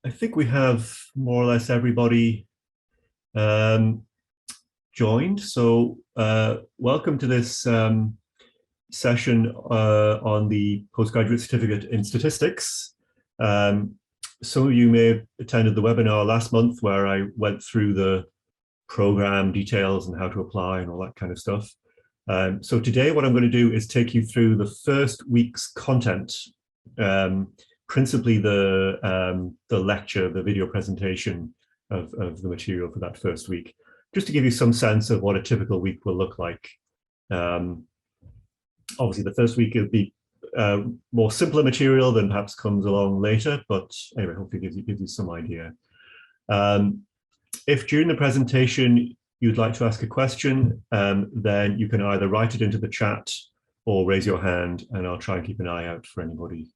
I think we have more or less everybody joined. So welcome to this session on the postgraduate certificate in statistics. Some of you may have attended the webinar last month where I went through the program details and how to apply and all that kind of stuff. So today what I'm going to do is take you through the first week's content, principally the lecture, the video presentation of the material for that first week, just to give you some sense of what a typical week will look like. Obviously the first week will be more simpler material than perhaps comes along later, but anyway, hopefully gives you some idea. If during the presentation you'd like to ask a question, then you can either write it into the chat or raise your hand, and I'll try and keep an eye out for anybody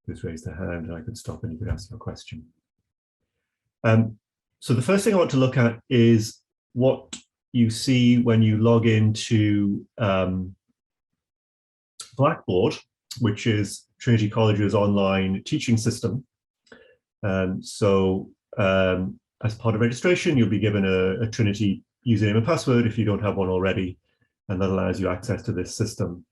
who's raised their hand, and I could stop and you could ask your question. So the first thing I want to look at is what you see when you log into Blackboard, which is Trinity College's online teaching system. As part of registration, you'll be given a Trinity username and password if you don't have one already, and that allows you access to this system.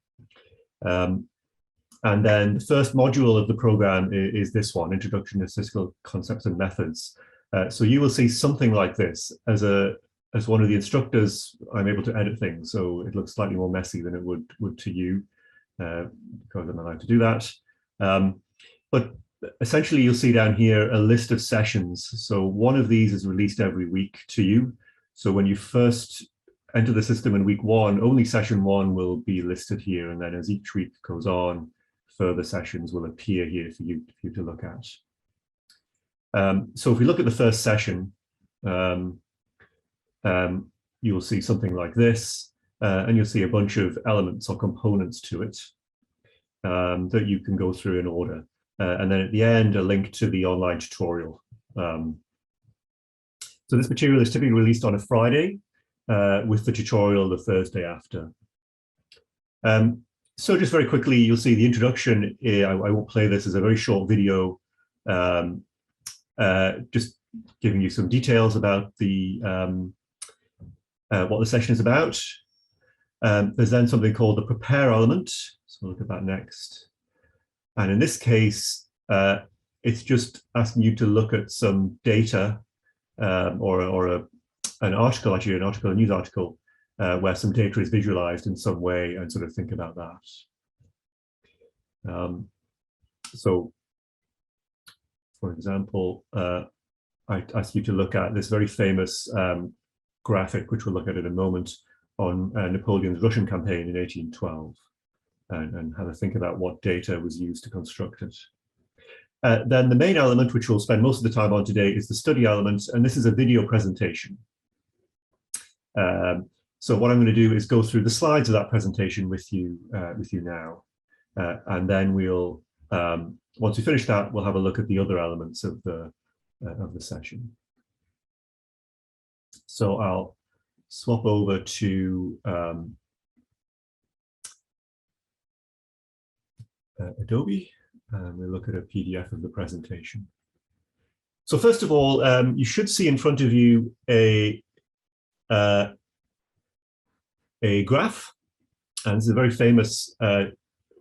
And then the first module of the program is this one, Introduction to Statistical Concepts and Methods. So you will see something like this. As one of the instructors, I'm able to edit things, so it looks slightly more messy than it would to you, because I'm allowed to do that. But essentially, you'll see down here a list of sessions. So one of these is released every week to you. So when you first enter the system in week one, only session one will be listed here. And then as each week goes on, further sessions will appear here for you to look at. So if we look at the first session, you'll see something like this, and you'll see a bunch of elements or components to it that you can go through in order. And then at the end, a link to the online tutorial. So this material is typically released on a Friday, with the tutorial the Thursday after. So just very quickly, you'll see the introduction. I won't play this as a very short video, just giving you some details about the what the session is about. There's then something called the prepare element. So we'll look at that next. And in this case, it's just asking you to look at some data or an article, actually a news article, where some data is visualized in some way and sort of think about that. So, for example, I ask you to look at this very famous graphic, which we'll look at in a moment, on Napoleon's Russian campaign in 1812. And have a think about what data was used to construct it. Then the main element, which we'll spend most of the time on today, is the study element, and this is a video presentation. So what I'm going to do is go through the slides of that presentation with you now, and then we'll once we finish that, we'll have a look at the other elements of the session. So I'll swap over to Adobe, and we'll look at a PDF of the presentation. So first of all, you should see in front of you a graph, and this is a very famous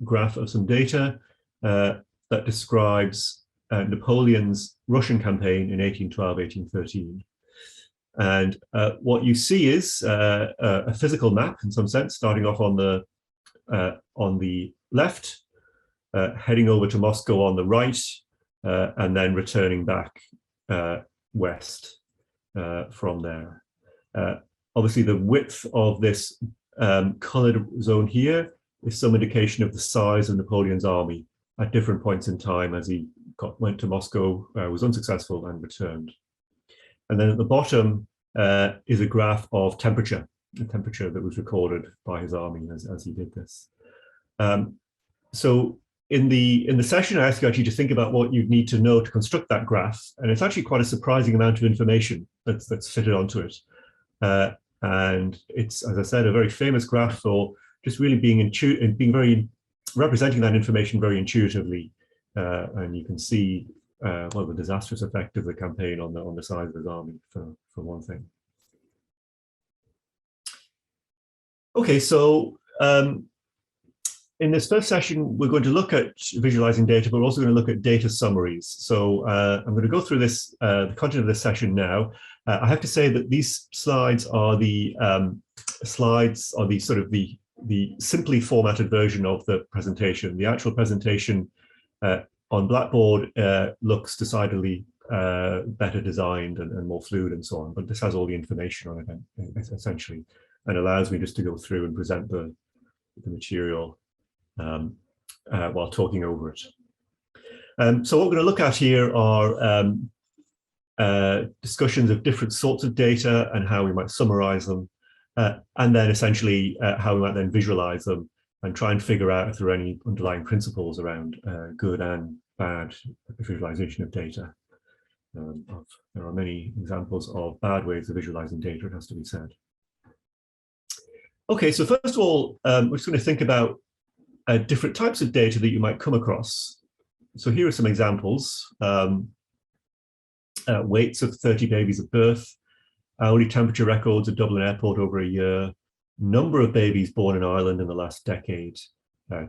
graph of some data that describes Napoleon's Russian campaign in 1812-1813. And what you see is a physical map, in some sense, starting off on the left, heading over to Moscow on the right, and then returning back west from there. Obviously, the width of this colored zone here is some indication of the size of Napoleon's army at different points in time as he went to Moscow, was unsuccessful, and returned. And then at the bottom is a graph of temperature, the temperature that was recorded by his army as he did this. So in the session, I ask you actually to think about what you'd need to know to construct that graph, and it's actually quite a surprising amount of information that's fitted onto it. And it's, as I said, a very famous graph for just really being representing that information very intuitively. And you can see well, the disastrous effect of the campaign on the size of his army, for one thing. Okay, so in this first session, we're going to look at visualizing data, but we're also going to look at data summaries. So I'm going to go through this, the content of this session now. I have to say that these slides are the sort of the simply formatted version of the presentation. The actual presentation on Blackboard looks decidedly better designed and more fluid and so on, but this has all the information on it essentially, and allows me just to go through and present the material while talking over it. So what we're going to look at here are discussions of different sorts of data and how we might summarize them, and then essentially how we might then visualize them and try and figure out if there are any underlying principles around good and bad visualization of data. There are many examples of bad ways of visualizing data, it has to be said. Okay, so first of all, we're just going to think about different types of data that you might come across. So here are some examples. Weights of 30 babies at birth, hourly temperature records at Dublin Airport over a year, number of babies born in Ireland in the last decade,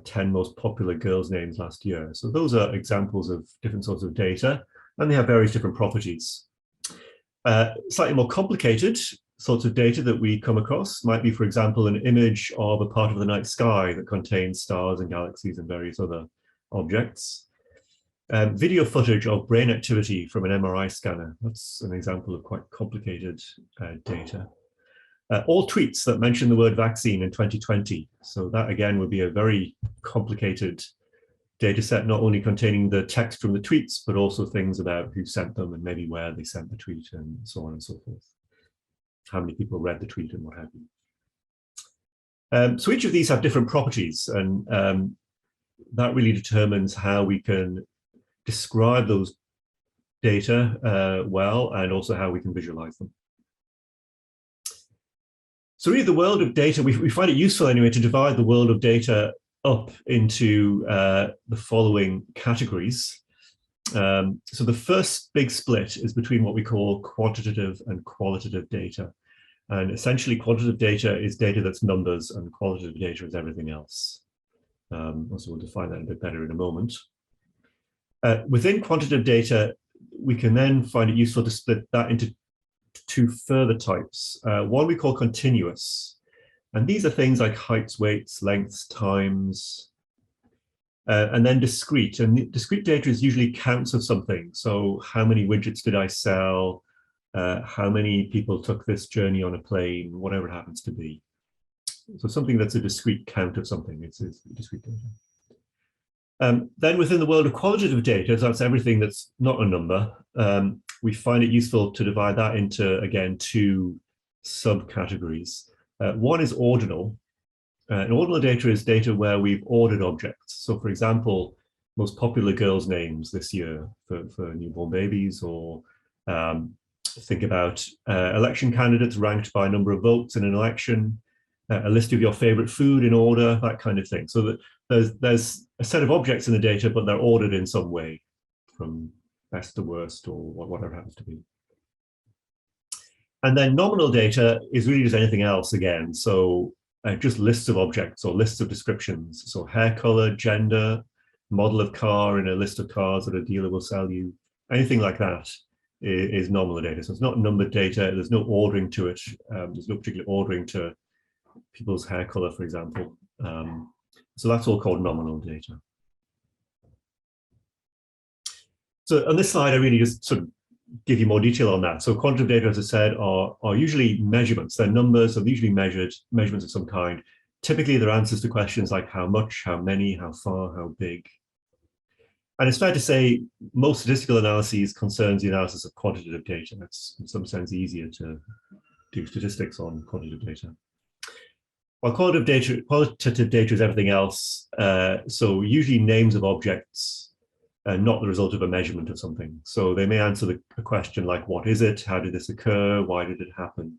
10 most popular girls' names last year. So those are examples of different sorts of data, and they have various different properties. Slightly more complicated sorts of data that we come across might be, for example, an image of a part of the night sky that contains stars and galaxies and various other objects. Video footage of brain activity from an MRI scanner. That's an example of quite complicated data. All tweets that mention the word vaccine in 2020. So that again would be a very complicated data set, not only containing the text from the tweets, but also things about who sent them and maybe where they sent the tweet and so on and so forth. How many people read the tweet and what have you. So each of these have different properties, and that really determines how we can describe those data well, and also how we can visualize them. So really the world of data, we find it useful anyway to divide the world of data up into the following categories. So the first big split is between what we call quantitative and qualitative data. And essentially quantitative data is data that's numbers, and qualitative data is everything else. Also we'll define that a bit better in a moment. Within quantitative data, we can then find it useful to split that into two further types. One we call continuous. And these are things like heights, weights, lengths, times, and then discrete. And discrete data is usually counts of something. So how many widgets did I sell? How many people took this journey on a plane? Whatever it happens to be. So something that's a discrete count of something. It's discrete data. Then within the world of qualitative data, so that's everything that's not a number, we find it useful to divide that into, again, two subcategories. One is ordinal. And ordinal data is data where we've ordered objects. So for example, most popular girls' names this year for newborn babies, or think about election candidates ranked by number of votes in an election, a list of your favorite food in order, that kind of thing. So that there's a set of objects in the data, but they're ordered in some way from best to worst, or whatever it happens to be. And then nominal data is really just anything else again. So just lists of objects or lists of descriptions. So hair color, gender, model of car in a list of cars that a dealer will sell you. Anything like that is nominal data. So it's not numbered data. There's no ordering to it. There's no particular ordering to people's hair color, for example. So that's all called nominal data. So on this slide, I really just sort of give you more detail on that. So quantitative data, as I said, are usually measurements. They're numbers, so they're usually measurements of some kind. Typically, they're answers to questions like how much, how many, how far, how big. And it's fair to say most statistical analyses concerns the analysis of quantitative data. It's in some sense easier to do statistics on quantitative data. While qualitative data is everything else, so usually names of objects, not the result of a measurement of something. So they may answer a question like, what is it? How did this occur? Why did it happen?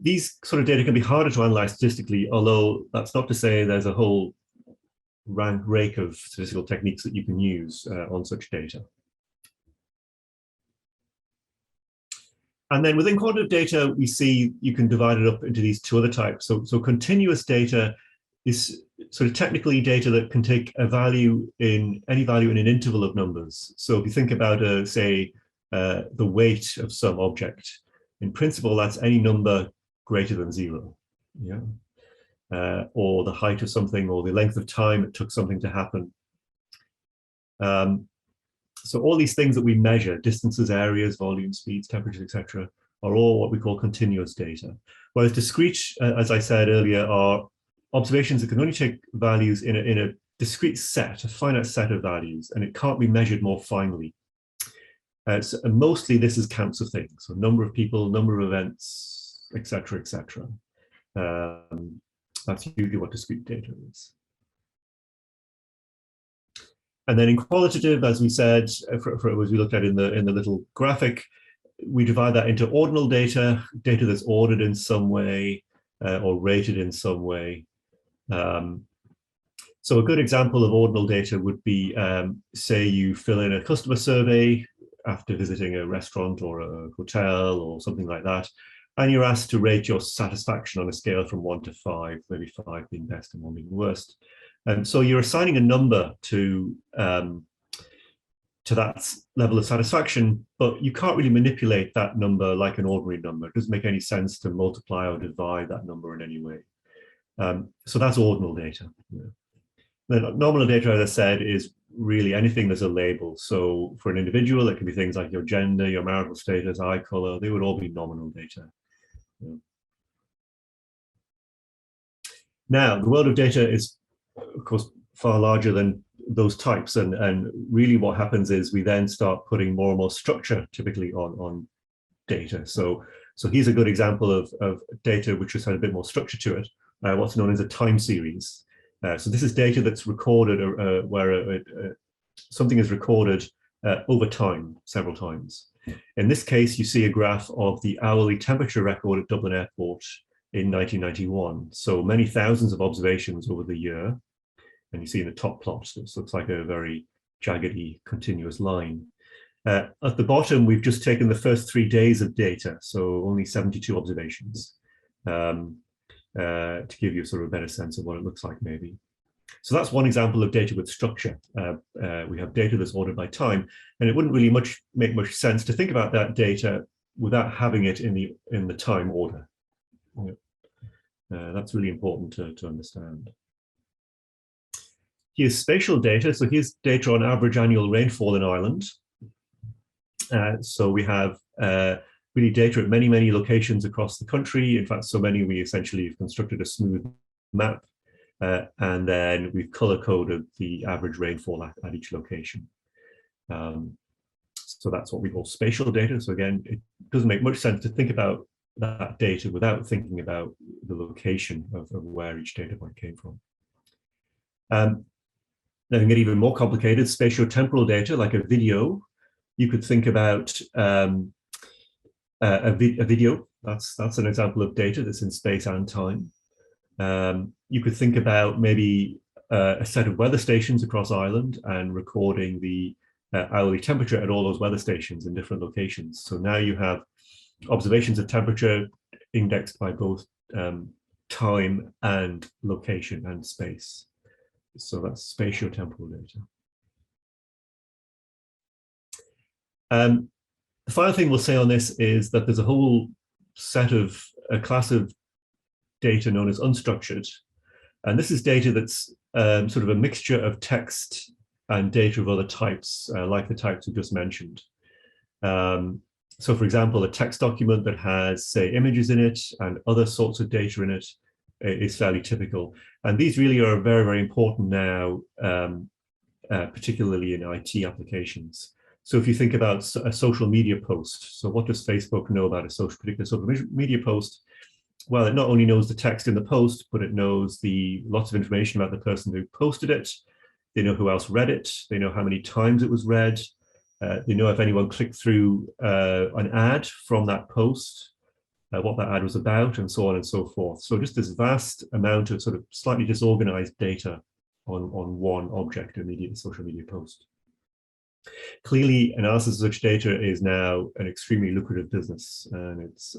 These sort of data can be harder to analyze statistically, although that's not to say there's a whole rake of statistical techniques that you can use on such data. And then within quantitative data, we see you can divide it up into these two other types. So continuous data is sort of technically data that can take a value in any value in an interval of numbers. So if you think about, say, the weight of some object, in principle, that's any number greater than 0. Yeah. Or the height of something, or the length of time it took something to happen. So all these things that we measure, distances, areas, volumes, speeds, temperatures, etc., are all what we call continuous data. Whereas discrete, as I said earlier, are observations that can only take values in a discrete set, a finite set of values, and it can't be measured more finely. And mostly this is counts of things, so number of people, number of events, etc., etc. That's usually what discrete data is. And then in qualitative, as we said, as we looked at in the little graphic, we divide that into ordinal data, data that's ordered in some way or rated in some way. So a good example of ordinal data would be, say you fill in a customer survey after visiting a restaurant or a hotel or something like that, and you're asked to rate your satisfaction on a scale from 1 to 5, maybe 5 being best and 1 being worst. And so you're assigning a number to that level of satisfaction, but you can't really manipulate that number like an ordinary number. It doesn't make any sense to multiply or divide that number in any way. So that's ordinal data. Yeah. Then nominal data, as I said, is really anything that's a label. So for an individual, it can be things like your gender, your marital status, eye color. They would all be nominal data. Yeah. Now, the world of data is, of course, far larger than those types. And really what happens is we then start putting more and more structure typically on data. So here's a good example of data which has had a bit more structure to it, what's known as a time series. So this is data that's recorded where something is recorded over time, several times. In this case, you see a graph of the hourly temperature record at Dublin Airport in 1991. So many thousands of observations over the year. And you see in the top plot, this looks like a very jaggedy continuous line. At the bottom, we've just taken the first 3 days of data, so only 72 observations, to give you sort of a better sense of what it looks like maybe. So that's one example of data with structure. We have data that's ordered by time, and it wouldn't really make much sense to think about that data without having it in the time order. That's really important to understand. Here's spatial data. So here's data on average annual rainfall in Ireland. So we have really data at many, many locations across the country. In fact, so many we essentially have constructed a smooth map, and then we've color-coded the average rainfall at each location. So that's what we call spatial data. So again, it doesn't make much sense to think about that data without thinking about the location of where each data point came from. Then we get even more complicated, spatial temporal data, like a video. You could think about a video. That's an example of data that's in space and time. You could think about maybe a set of weather stations across Ireland and recording the hourly temperature at all those weather stations in different locations. So now you have observations of temperature indexed by both time and location and space. So that's spatial temporal data. The final thing we'll say on this is that there's a whole a class of data known as unstructured. And this is data that's sort of a mixture of text and data of other types, like the types we just mentioned. So for example, a text document that has, say, images in it and other sorts of data in it is fairly typical. And these really are very, very important now, particularly in IT applications. So if you think about a social media post, so what does Facebook know about a particular social media post? Well, it not only knows the text in the post, but it knows lots of information about the person who posted it. They know who else read it. They know how many times it was read. They know if anyone clicked through an ad from that post, what that ad was about, and so on and so forth. So just this vast amount of sort of slightly disorganized data on one object, a social media post. Clearly, analysis of such data is now an extremely lucrative business, and it's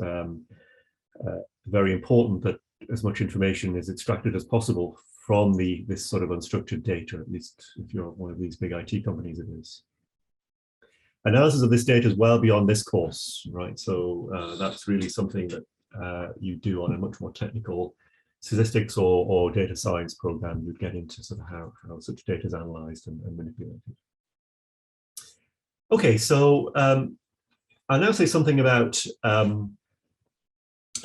very important that as much information is extracted as possible from this sort of unstructured data, at least if you're one of these big IT companies, it is. Analysis of this data is well beyond this course, right? So that's really something that you do on a much more technical statistics or data science program. You'd get into sort of how such data is analyzed and manipulated. Okay, so I'll now say something about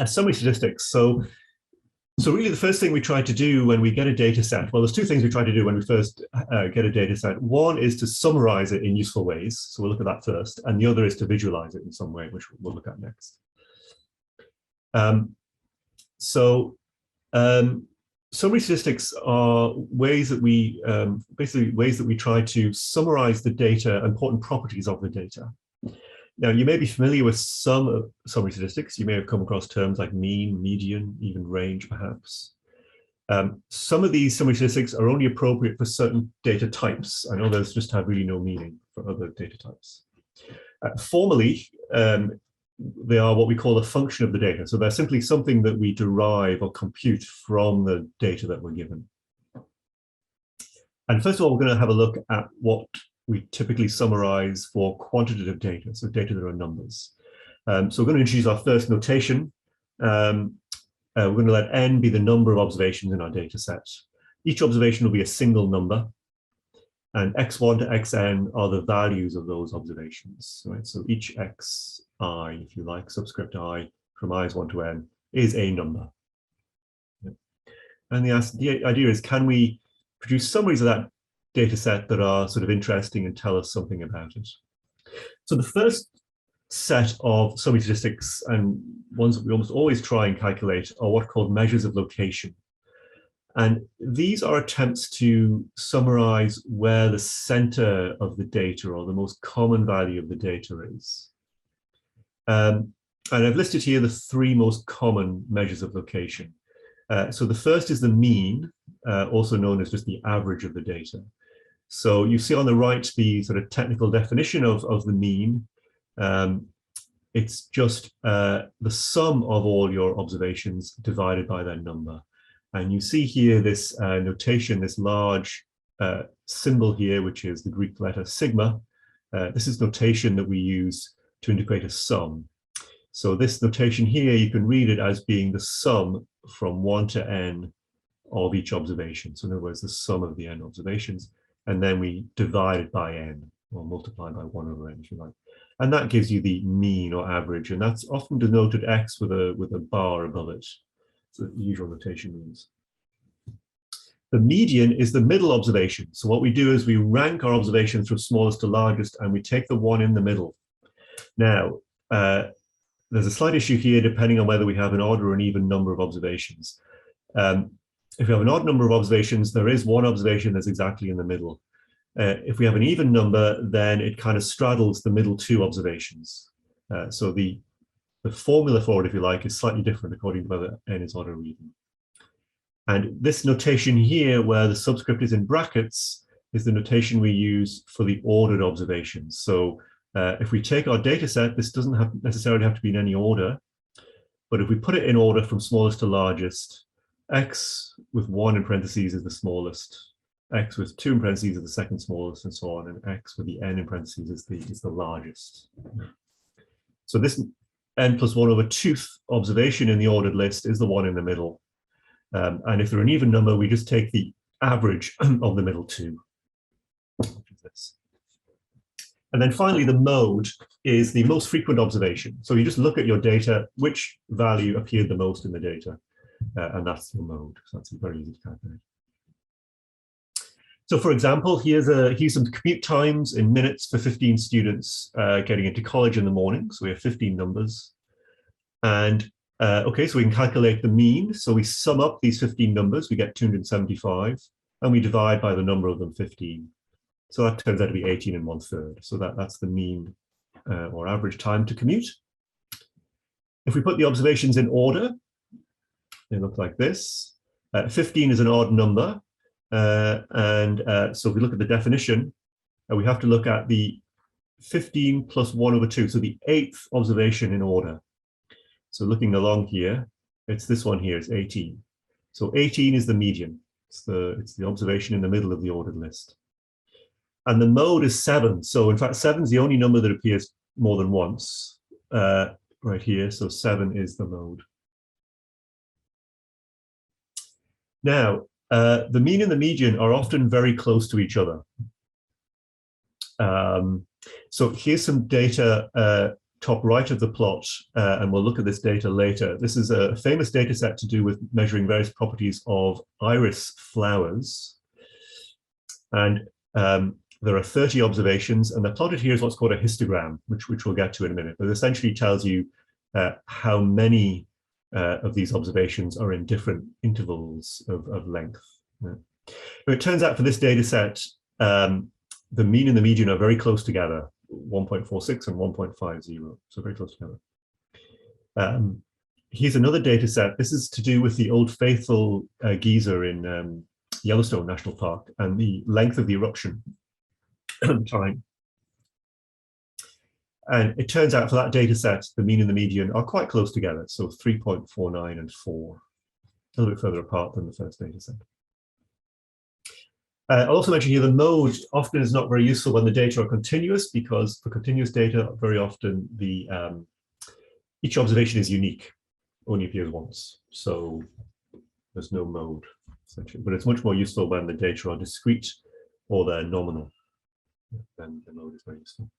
summary statistics. So really the first thing we try to do when we get a data set, well, there's two things we try to do when we first get a data set. One is to summarize it in useful ways. So we'll look at that first. And the other is to visualize it in some way, which we'll look at next. Summary statistics are ways that we, basically ways that we try to summarize the data, important properties of the data. Now, you may be familiar with some summary statistics. You may have come across terms like mean, median, even range, perhaps. Some of these summary statistics are only appropriate for certain data types, and others just have really no meaning for other data types. Formally, they are what we call a function of the data. So they're simply something that we derive or compute from the data that we're given. And first of all, we're going to have a look at what we typically summarize for quantitative data, so data that are numbers. So we're going to introduce our first notation. We're going to let n be the number of observations in our data set. Each observation will be a single number, and x1 to xn are the values of those observations, right? So each xi, if you like, subscript I, from I is 1 to n, is a number. And the idea is, can we produce summaries of that data set that are sort of interesting and tell us something about it? So the first set of summary statistics, and ones that we almost always try and calculate, are what are called measures of location. And these are attempts to summarize where the center of the data or the most common value of the data is. And I've listed here the three most common measures of location. So the first is the mean, also known as just the average of the data. So you see on the right the sort of technical definition of the mean. It's just the sum of all your observations divided by their number. And you see here this notation, this large symbol here, which is the Greek letter sigma. This is notation that we use to indicate a sum. So this notation here, you can read it as being the sum from 1 to n of each observation. So in other words, the sum of the n observations. And then we divide it by n, or multiply by 1 over n, if you like. And that gives you the mean or average. And that's often denoted x with a bar above it. So the usual notation means. The median is the middle observation. So what we do is we rank our observations from smallest to largest, and we take the one in the middle. Now, there's a slight issue here depending on whether we have an odd or an even number of observations. If we have an odd number of observations, there is one observation that's exactly in the middle. If we have an even number, then it kind of straddles the middle two observations. So the formula for it, if you like, is slightly different according to whether n is odd or even. And this notation here, where the subscript is in brackets, is the notation we use for the ordered observations. So if we take our data set, this doesn't necessarily have to be in any order, but if we put it in order from smallest to largest, x with 1 in parentheses is the smallest, x with 2 in parentheses is the second smallest, and so on, and x with the n in parentheses is the largest. So this n plus 1 over 2th observation in the ordered list is the one in the middle. And if they're an even number, we just take the average of the middle two, which is this. And then finally, the mode is the most frequent observation. So you just look at your data, which value appeared the most in the data, and that's your mode. So that's very easy to calculate. So for example, here's some commute times in minutes for 15 students getting into college in the morning. So we have 15 numbers. And okay, so we can calculate the mean. So we sum up these 15 numbers, we get 275, and we divide by the number of them, 15. So that turns out to be 18 1/3. So that's the mean or average time to commute. If we put the observations in order, they look like this. 15 is an odd number. So if we look at the definition, we have to look at the 15 plus 1 over 2, so the 8th observation in order. So looking along here, it's this one here, it's 18. So 18 is the median. It's the observation in the middle of the ordered list. And the mode is 7. So in fact, 7 is the only number that appears more than once right here. So 7 is the mode. Now, the mean and the median are often very close to each other. So here's some data top right of the plot, and we'll look at this data later. This is a famous data set to do with measuring various properties of iris flowers. And there are 30 observations, and they're plotted here as what's called a histogram, which we'll get to in a minute, but it essentially tells you how many of these observations are in different intervals of length. Yeah. But it turns out for this data set, the mean and the median are very close together, 1.46 and 1.50, so very close together. Here's another data set. This is to do with the Old Faithful geyser in Yellowstone National Park and the length of the eruption time. And it turns out for that data set, the mean and the median are quite close together, so 3.49 and 4, a little bit further apart than the first data set. I'll also mention here the mode often is not very useful when the data are continuous, because for continuous data, very often each observation is unique, only appears once. So there's no mode, essentially. But it's much more useful when the data are discrete or they're nominal. Then the mode is very useful.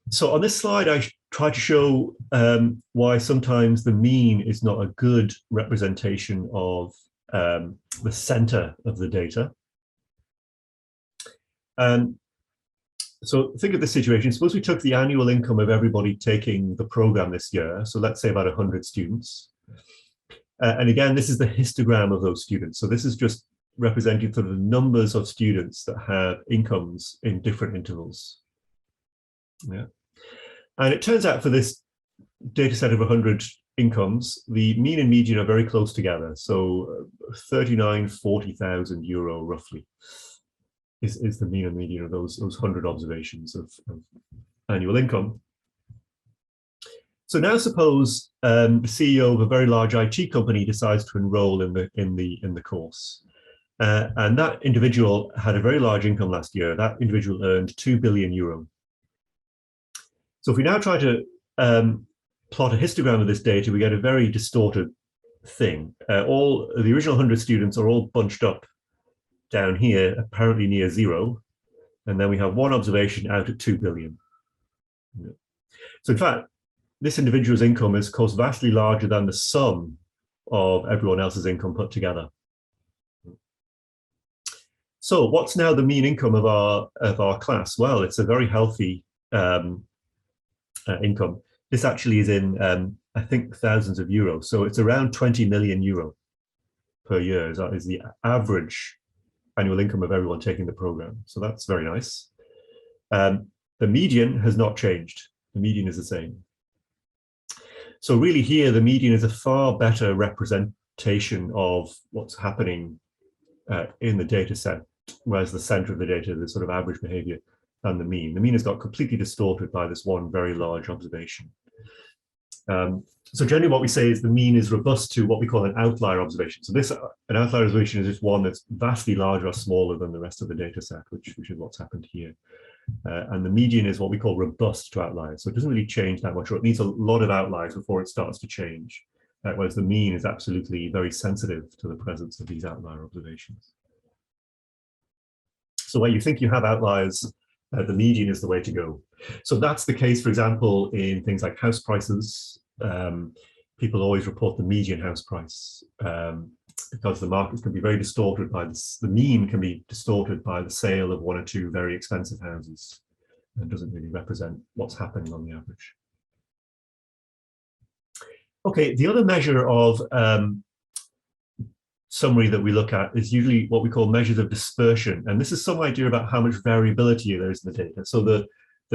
So on this slide, I try to show why sometimes the mean is not a good representation of the center of the data. So think of this situation. Suppose we took the annual income of everybody taking the program this year. So let's say about 100 students. And again, this is the histogram of those students. So this is just representing sort of the numbers of students that have incomes in different intervals. Yeah. And it turns out for this data set of 100 incomes, the mean and median are very close together. So 40,000 euro roughly is the mean and median of those 100 observations of annual income. So now suppose the CEO of a very large IT company decides to enroll in the course. And that individual had a very large income last year. That individual earned 2 billion euro. So if we now try to plot a histogram of this data, we get a very distorted thing. All the original 100 students are all bunched up down here, apparently near 0. And then we have one observation out at 2 billion. So in fact, this individual's income is, of course, vastly larger than the sum of everyone else's income put together. So what's now the mean income of our class? Well, it's a very healthy income. This actually is in, I think, thousands of euros. So it's around 20 million euro per year is the average annual income of everyone taking the program. So that's very nice. The median has not changed. The median is the same. So really here, the median is a far better representation of what's happening in the data set, whereas the center of the data, the sort of average behavior, than the mean. The mean has got completely distorted by this one very large observation. So generally what we say is the mean is robust to what we call an outlier observation. So an outlier observation is just one that's vastly larger or smaller than the rest of the data set, which is what's happened here. And the median is what we call robust to outliers. So it doesn't really change that much, or it needs a lot of outliers before it starts to change. Whereas the mean is absolutely very sensitive to the presence of these outlier observations. So where you think you have outliers, the median is the way to go. So that's the case, for example, in things like house prices. People always report the median house price because the markets can be very distorted by this. The mean can be distorted by the sale of one or two very expensive houses and doesn't really represent what's happening on the average. Okay, the other measure of summary that we look at is usually what we call measures of dispersion. And this is some idea about how much variability there is in the data. So the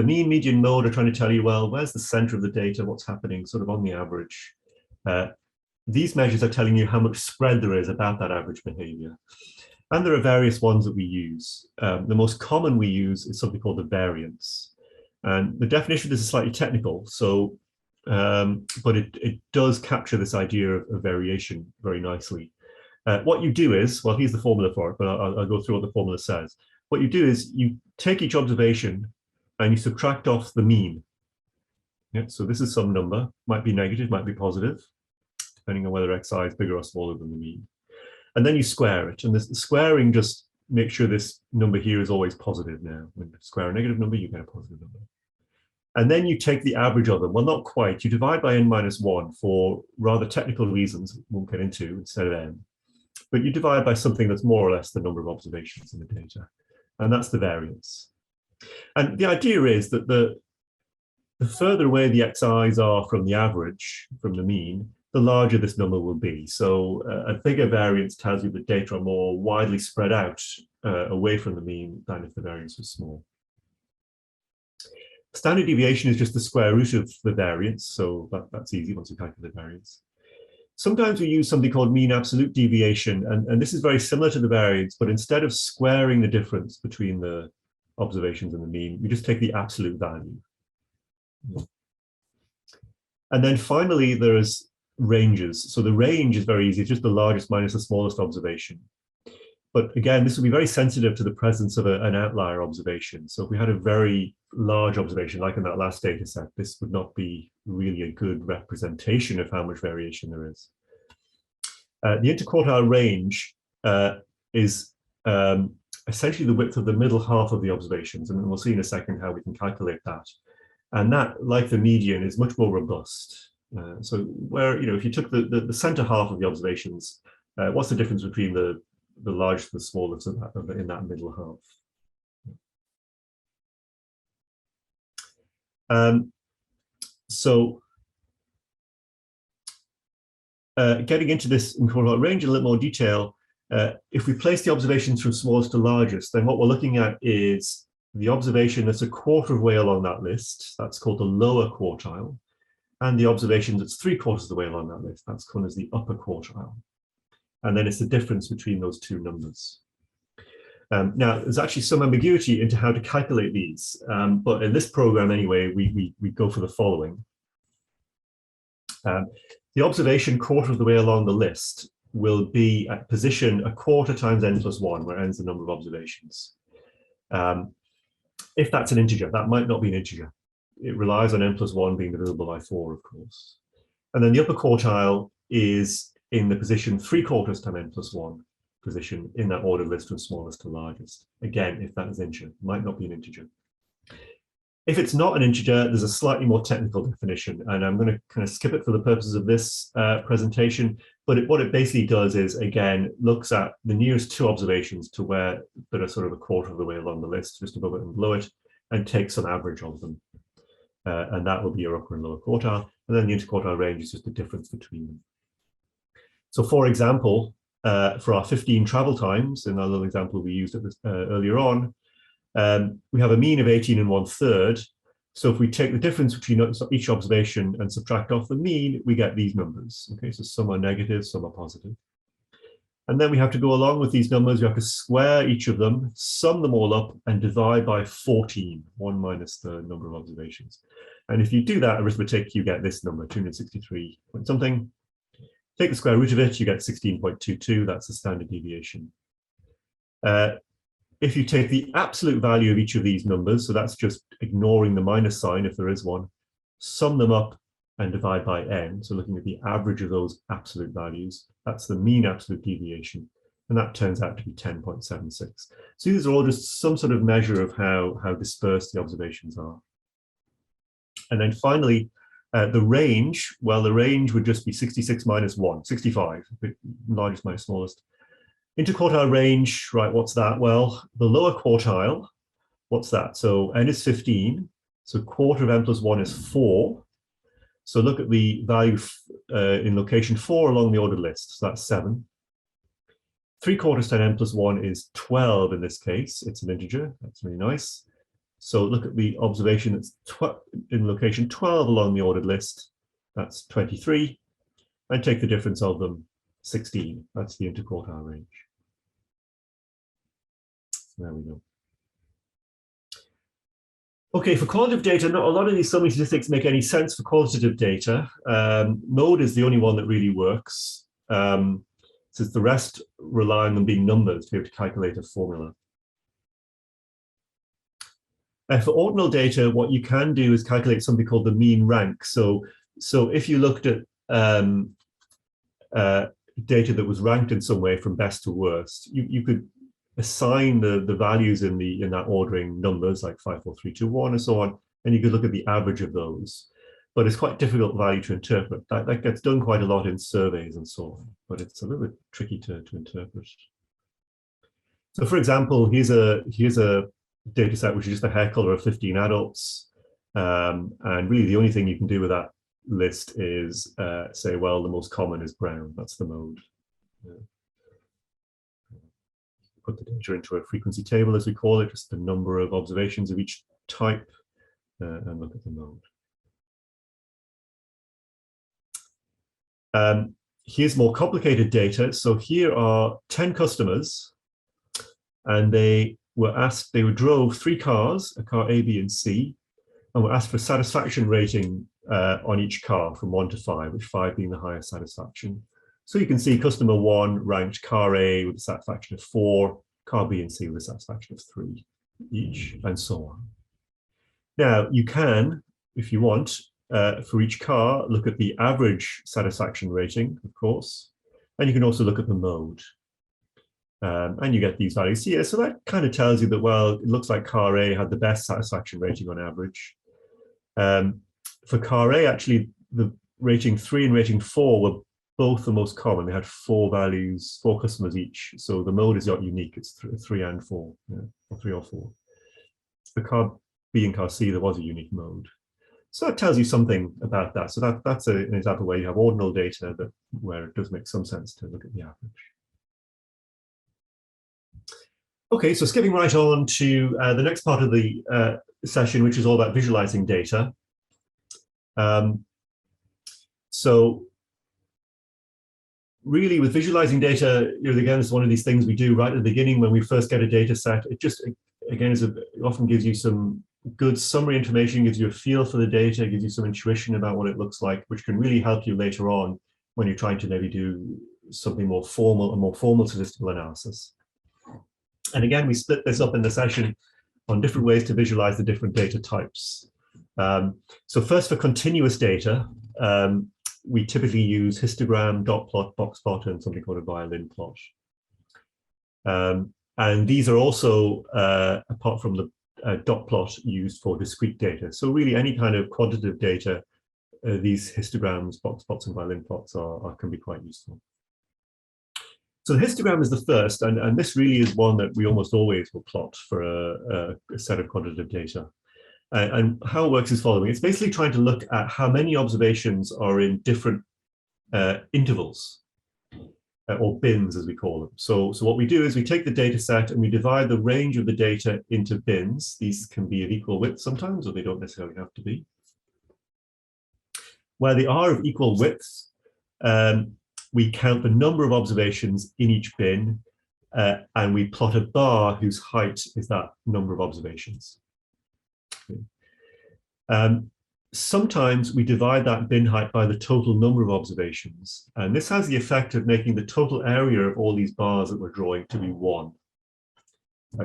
mean, median, mode are trying to tell you, well, where's the center of the data, what's happening sort of on the average. these measures are telling you how much spread there is about that average behavior. And there are various ones that we use. The most common we use is something called the variance. And the definition of this is slightly technical, so but it does capture this idea of variation very nicely. What you do is, well, here's the formula for it, but I'll go through what the formula says. What you do is you take each observation and you subtract off the mean. Yeah, so this is some number, might be negative, might be positive, depending on whether xi is bigger or smaller than the mean. And then you square it. And this squaring just makes sure this number here is always positive now. When you square a negative number, you get a positive number. And then you take the average of them. Well, not quite. You divide by n-1 for rather technical reasons we won't get into instead of n. But you divide by something that's more or less the number of observations in the data. And that's the variance. And the idea is that the further away the xi's are from the average, from the mean, the larger this number will be. So a bigger variance tells you that data are more widely spread out away from the mean than if the variance was small. Standard deviation is just the square root of the variance, so that's easy once you calculate the variance. Sometimes we use something called mean absolute deviation, and this is very similar to the variance, but instead of squaring the difference between the observations and the mean, we just take the absolute value. And then finally, there's ranges. So the range is very easy, it's just the largest minus the smallest observation. But again, this will be very sensitive to the presence of an outlier observation. So if we had a very large observation, like in that last data set, this would not be really a good representation of how much variation there is. The interquartile range is essentially the width of the middle half of the observations, and we'll see in a second how we can calculate that. And that, like the median, is much more robust. So where, if you took the center half of the observations, what's the difference between the largest and the smallest in that middle half? Getting into this interquartile range in a little more detail, if we place the observations from smallest to largest, then what we're looking at is the observation that's a quarter of the way along that list, that's called the lower quartile, and the observation that's 3/4 of the way along that list, that's called as the upper quartile. And then it's the difference between those two numbers. Now, there's actually some ambiguity into how to calculate these, but in this program anyway, we go for the following. The observation quarter of the way along the list will be at position a quarter times n+1, where n is the number of observations. If that's an integer, that might not be an integer. It relies on n+1 being divisible by 4, of course. And then the upper quartile is in the position 3/4 times n+1 position in that ordered list from smallest to largest. Again, if that is integer, it might not be an integer. If it's not an integer, there's a slightly more technical definition, and I'm going to kind of skip it for the purposes of this presentation. But what it basically does is, again, looks at the nearest two observations to where that are sort of a quarter of the way along the list, just above it and below it, and takes some average of them. And that will be your upper and lower quartile. And then the interquartile range is just the difference between them. So for example, for our 15 travel times, in our little example we used at this, earlier on, we have a mean of 18 1/3. So if we take the difference between each observation and subtract off the mean, we get these numbers. Okay, so some are negative, some are positive. And then we have to go along with these numbers. We have to square each of them, sum them all up, and divide by 14, 1 minus the number of observations. And if you do that arithmetic, you get this number, 263 point something. Take the square root of it, you get 16.22. That's the standard deviation. If you take the absolute value of each of these numbers, so that's just ignoring the minus sign if there is one, sum them up and divide by n, so looking at the average of those absolute values, that's the mean absolute deviation, and that turns out to be 10.76. So these are all just some sort of measure of how dispersed the observations are. And then finally, the range, well, the range would just be 66 minus 1, 65, the largest minus smallest. Interquartile range, right, what's that? Well, the lower quartile, what's that? So n is 15, so quarter of n+1 is 4. So look at the value in location 4 along the ordered list, so that's 7. 3/4 times n+1 is 12 in this case, it's an integer, that's really nice. So look at the observation that's in location 12 along the ordered list, that's 23. and take the difference of them, 16. That's the interquartile range. So there we go. Okay, for qualitative data, not a lot of these summary statistics make any sense for qualitative data. Mode is the only one that really works, since the rest rely on them being numbers to be able to calculate a formula. For ordinal data, what you can do is calculate something called the mean rank. So if you looked at data that was ranked in some way from best to worst, you could assign the values in that ordering numbers like 5, 4, 3, 2, 1 and so on, and you could look at the average of those. But it's quite difficult value to interpret. That gets done quite a lot in surveys and so on, but it's a little bit tricky to interpret. So for example, here's a data set which is just a hair color of 15 adults. And really the only thing you can do with that list is say, well, the most common is brown. That's the mode. Put the data into a frequency table, as we call it, just the number of observations of each type, and look at the mode. Here's more complicated data. So here are 10 customers, and they drove 3 cars, a car A, B, and C, and were asked for satisfaction rating on each car from 1 to 5, with 5 being the highest satisfaction. So you can see customer 1 ranked car A with a satisfaction of 4, car B and C with a satisfaction of 3 each, and so on. Now you can, if you want, for each car, look at the average satisfaction rating, of course, and you can also look at the mode. And you get these values here. So that kind of tells you that, well, it looks like car A had the best satisfaction rating on average. For car A, actually, the rating 3 and rating 4 were both the most common. They had 4 values, 4 customers each. So the mode is not unique. It's 3 and 4, or 3 or 4. For car B and car C, there was a unique mode. So it tells you something about that. So that's an example where you have ordinal data where it does make some sense to look at the average. Okay, so skipping right on to the next part of the session, which is all about visualizing data. So really with visualizing data, again, it's one of these things we do right at the beginning when we first get a data set. It just, again, it often gives you some good summary information, gives you a feel for the data, gives you some intuition about what it looks like, which can really help you later on when you're trying to maybe do something more formal, a more formal statistical analysis. And again, we split this up in the session on different ways to visualize the different data types. So first, for continuous data, we typically use histogram, dot plot, box plot, and something called a Violin Plot. And these are also, apart from the dot plot, used for discrete data. So really any kind of quantitative data, these histograms, box plots, and Violin Plots can be quite useful. So the histogram is the first, and this really is one that we almost always will plot for a set of quantitative data. And how it works is following. It's basically trying to look at how many observations are in different intervals, or bins, as we call them. So what we do is we take the data set and we divide the range of the data into bins. These can be of equal width sometimes, or they don't necessarily have to be. Where they are of equal width, we count the number of observations in each bin, and we plot a bar whose height is that number of observations. Sometimes we divide that bin height by the total number of observations, and this has the effect of making the total area of all these bars that we're drawing to be 1,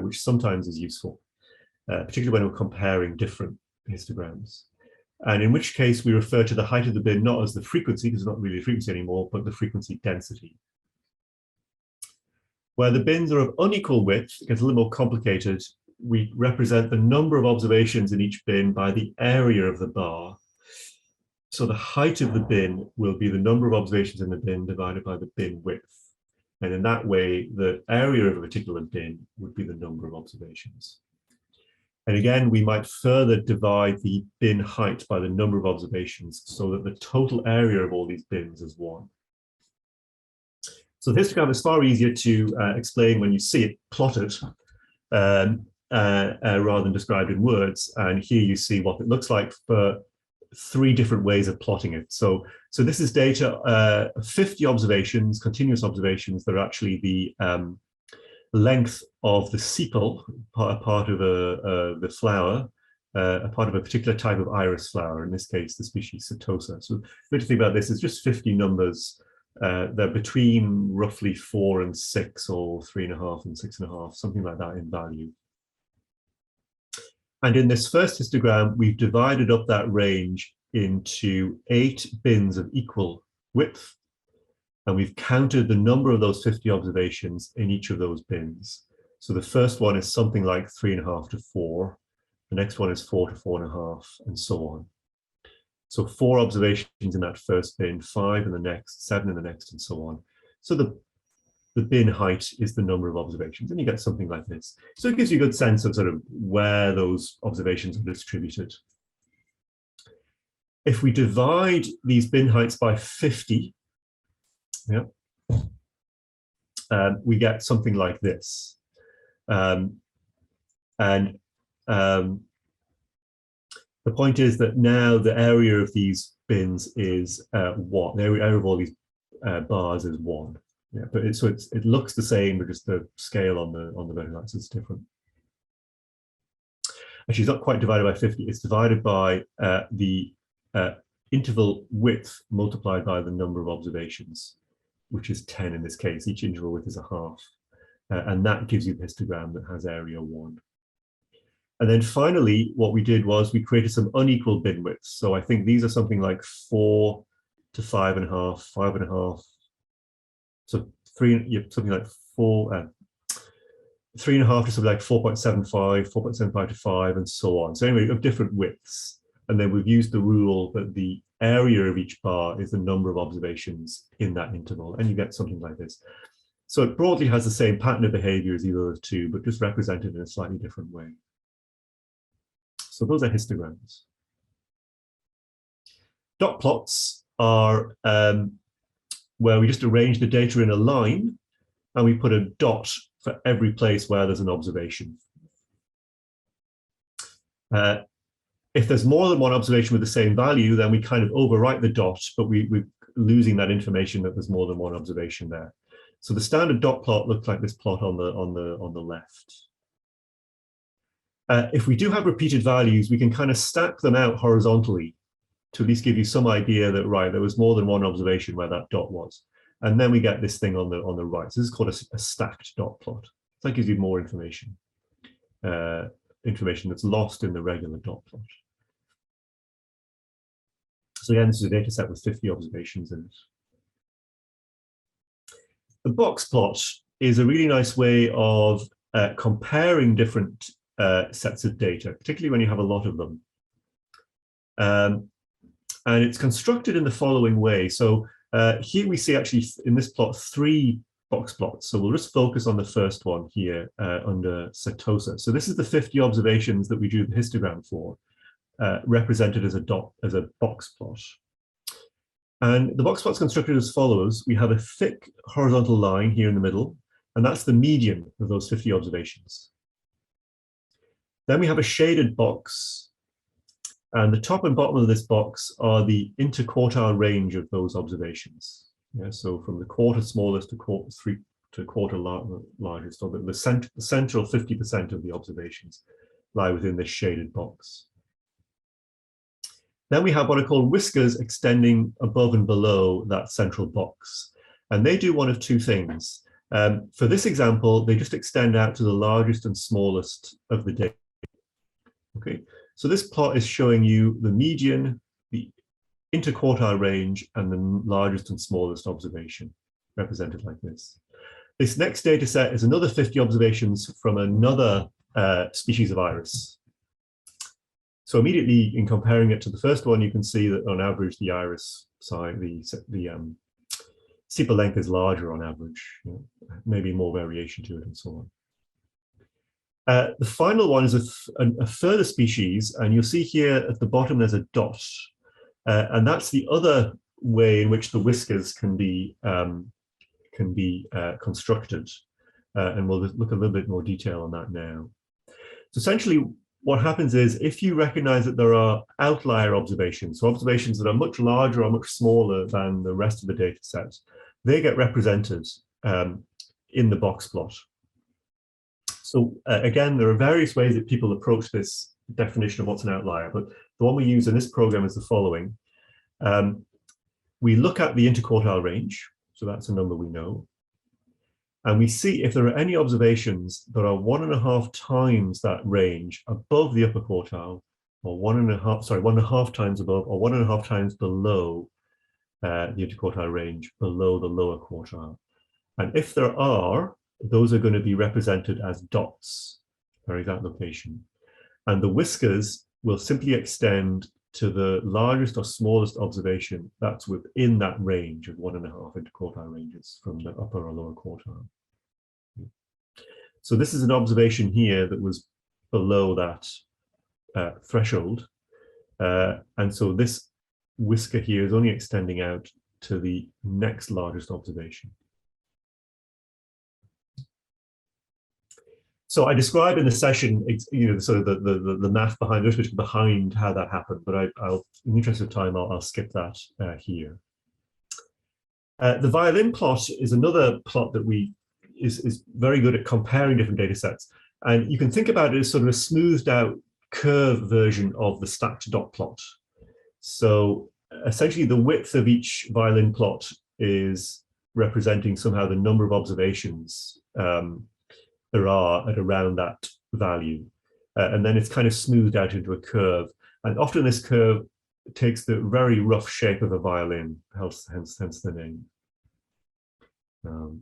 which sometimes is useful, particularly when we're comparing different histograms. And in which case we refer to the height of the bin not as the frequency, because it's not really a frequency anymore, but the frequency density. Where the bins are of unequal width, it gets a little more complicated. We represent the number of observations in each bin by the area of the bar. So the height of the bin will be the number of observations in the bin divided by the bin width. And in that way, the area of a particular bin would be the number of observations. And again, we might further divide the bin height by the number of observations so that the total area of all these bins is 1. So the histogram is far easier to explain when you see it plotted rather than described in words. And here you see what it looks like for three different ways of plotting it. So this is data, 50 observations, continuous observations that are actually the length of the sepal, part of the flower, a part of a particular type of iris flower, in this case, the species Setosa. So the way to think about this is just 50 numbers. They're between roughly 4 and 6, or 3.5 and 6.5, something like that in value. And in this first histogram, we've divided up that range into 8 bins of equal width. And we've counted the number of those 50 observations in each of those bins. So the first one is something like 3.5 to 4. The next one is 4 to 4.5, and so on. So 4 observations in that first bin, 5 in the next, 7 in the next, and so on. So the bin height is the number of observations, and you get something like this. So it gives you a good sense of sort of where those observations are distributed. If we divide these bin heights by 50, we get something like this. The point is that now the area of these bins is 1. The area of all these bars is 1. Yeah, but it looks the same, but just the scale on the vertical axis is different. Actually, it's not quite divided by 50. It's divided by the interval width multiplied by the number of observations, which is 10 in this case. Each interval width is a half. And that gives you the histogram that has area 1. And then finally, what we did was we created some unequal bin widths. So I think these are something like 4 to 5.5, 5.5. So something like 3.5 to something like 4.75, 4.75 to 5, and so on. So anyway, of different widths. And then we've used the rule that the area of each bar is the number of observations in that interval, and you get something like this. So it broadly has the same pattern of behavior as either of the two, but just represented in a slightly different way. So those are histograms. Dot plots are where we just arrange the data in a line, and we put a dot for every place where there's an observation. If there's more than one observation with the same value, then we kind of overwrite the dot, but we're losing that information that there's more than one observation there. So the standard dot plot looks like this plot on the left. If we do have repeated values, we can kind of stack them out horizontally to at least give you some idea that, right, there was more than one observation where that dot was. And then we get this thing on the right. So this is called a stacked dot plot. So that gives you more information, information that's lost in the regular dot plot. So again, this is a data set with 50 observations in it. The box plot is a really nice way of comparing different sets of data, particularly when you have a lot of them. And it's constructed in the following way. So here we see actually in this plot 3 box plots. So we'll just focus on the first one here under Setosa. So this is the 50 observations that we drew the histogram for, represented as a box plot. And the box plot's constructed as follows. We have a thick horizontal line here in the middle, and that's the median of those 50 observations. Then we have a shaded box, and the top and bottom of this box are the interquartile range of those observations. Yeah, so from the quarter smallest to quarter largest, so the central 50% of the observations lie within this shaded box. Then we have what are called whiskers extending above and below that central box. And they do one of two things. For this example, they just extend out to the largest and smallest of the data. Okay, so this plot is showing you the median, the interquartile range, and the largest and smallest observation, represented like this. This next data set is another 50 observations from another species of iris. So immediately, in comparing it to the first one, you can see that on average, the iris size, the sepal length is larger on average, maybe more variation to it and so on. The final one is a further species, and you'll see here at the bottom there's a dot, and that's the other way in which the whiskers can be constructed, and we'll look a little bit more detail on that now. So essentially, what happens is if you recognize that there are outlier observations, so observations that are much larger or much smaller than the rest of the data set, they get represented in the box plot. So again, there are various ways that people approach this definition of what's an outlier, but the one we use in this program is the following. We look at the interquartile range, so that's a number we know, and we see if there are any observations that are 1.5 times that range above the upper quartile, or 1.5 times above, or 1.5 times below the interquartile range, below the lower quartile. And if there are, those are going to be represented as dots, very that location. And the whiskers will simply extend to the largest or smallest observation that's within that range of 1.5 interquartile ranges from the upper or lower quartile. So this is an observation here that was below that threshold. And so this whisker here is only extending out to the next largest observation. So I describe in the session, sort of the math behind, the arithmetic behind how that happened, but I'll, in the interest of time, I'll skip that here. The Violin plot is another plot that is very good at comparing different data sets. And you can think about it as sort of a smoothed out curve version of the stacked dot plot. So essentially the width of each Violin plot is representing somehow the number of observations there are at around that value. And then it's kind of smoothed out into a curve. And often this curve takes the very rough shape of a violin, hence the name.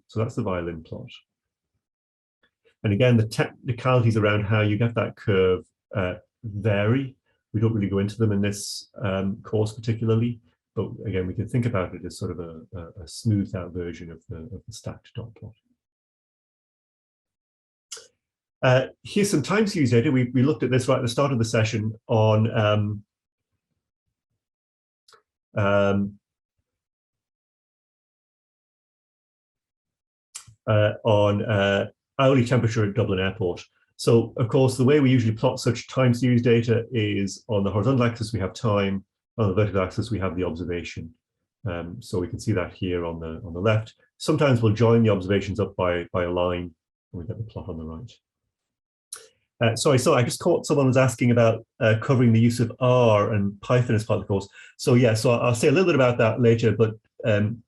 So that's the Violin plot. And again, the technicalities around how you get that curve vary. We don't really go into them in this course particularly, but again, we can think about it as sort of a smoothed out version of the stacked dot plot. Here's some time series data. We looked at this right at the start of the session on hourly temperature at Dublin Airport. So, of course, the way we usually plot such time series data is on the horizontal axis we have time, on the vertical axis we have the observation. So we can see that here on the left. Sometimes we'll join the observations up by a line, and we get the plot on the right. Sorry, so I just caught someone was asking about covering the use of R and Python as part of the course. So yeah, so I'll say a little bit about that later, but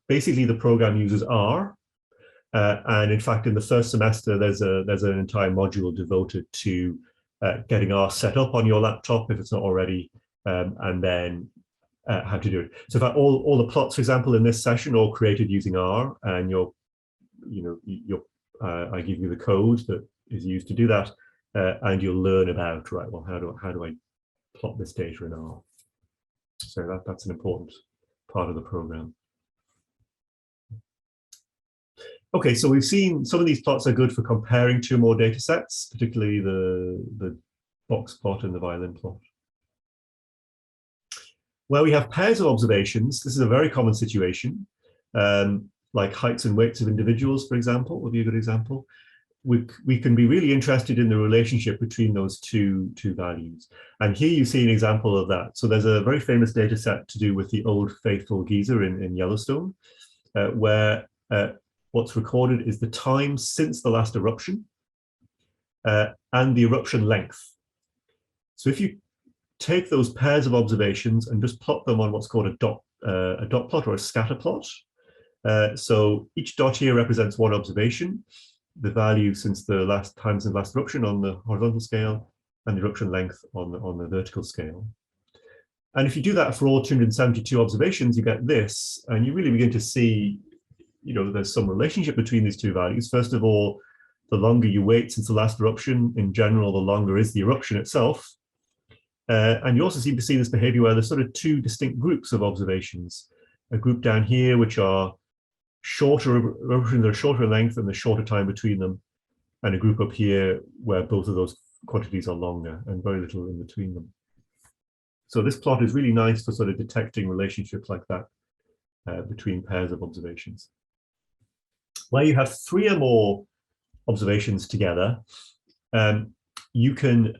basically the program uses R. And in fact, in the first semester, there's an entire module devoted to getting R set up on your laptop if it's not already, and then how to do it. So in fact, all the plots, for example, in this session, are all created using R, and I give you the code that is used to do that. And you'll learn about, right, well, how do I plot this data in R? So that's an important part of the program. Okay, so we've seen some of these plots are good for comparing two or more data sets, particularly the box plot and the Violin plot. Where we have pairs of observations, this is a very common situation, like heights and weights of individuals, for example, would be a good example. We can be really interested in the relationship between those two values. And here you see an example of that. So there's a very famous data set to do with the old faithful geyser in Yellowstone, where what's recorded is the time since the last eruption and the eruption length. So if you take those pairs of observations and just plot them on what's called a dot plot or a scatter plot. So each dot here represents one observation, the value since the last eruption on the horizontal scale, and the eruption length on the vertical scale. And if you do that for all 272 observations, you get this, and you really begin to see, there's some relationship between these two values. First of all, the longer you wait since the last eruption, in general, the longer is the eruption itself. And you also seem to see this behavior where there's sort of two distinct groups of observations. A group down here, which are shorter eruptions, are shorter in length and the shorter time between them, and a group up here where both of those quantities are longer and very little in between them. So this plot is really nice for sort of detecting relationships like that between pairs of observations. Where you have three or more observations together, you can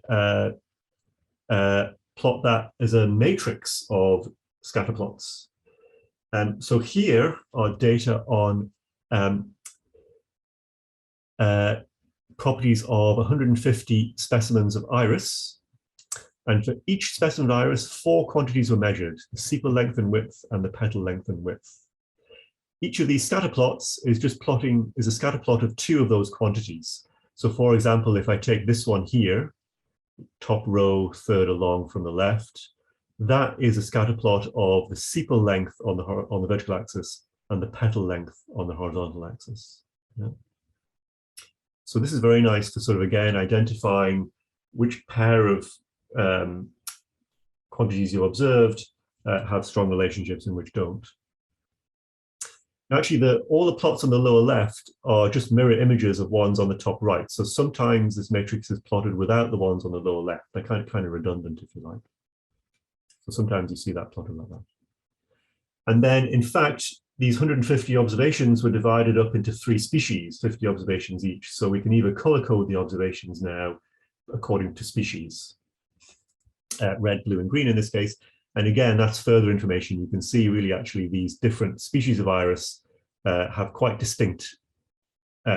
plot that as a matrix of scatter plots. So here are data on properties of 150 specimens of iris. And for each specimen of iris, 4 quantities were measured: the sepal length and width and the petal length and width. Each of these scatter plots is a scatter plot of 2 of those quantities. So for example, if I take this one here, top row, third along from the left, that is a scatter plot of the sepal length on the vertical axis and the petal length on the horizontal axis. Yeah. So this is very nice to sort of, again, identifying which pair of quantities you observed have strong relationships and which don't. Actually, all the plots on the lower left are just mirror images of ones on the top right. So sometimes this matrix is plotted without the ones on the lower left. They're kind of redundant, if you like. So sometimes you see that plotted like that. And then, in fact, these 150 observations were divided up into 3 species, 50 observations each. So we can either color code the observations now according to species, red, blue, and green in this case. And again, that's further information. You can see really actually these different species of iris have quite distinct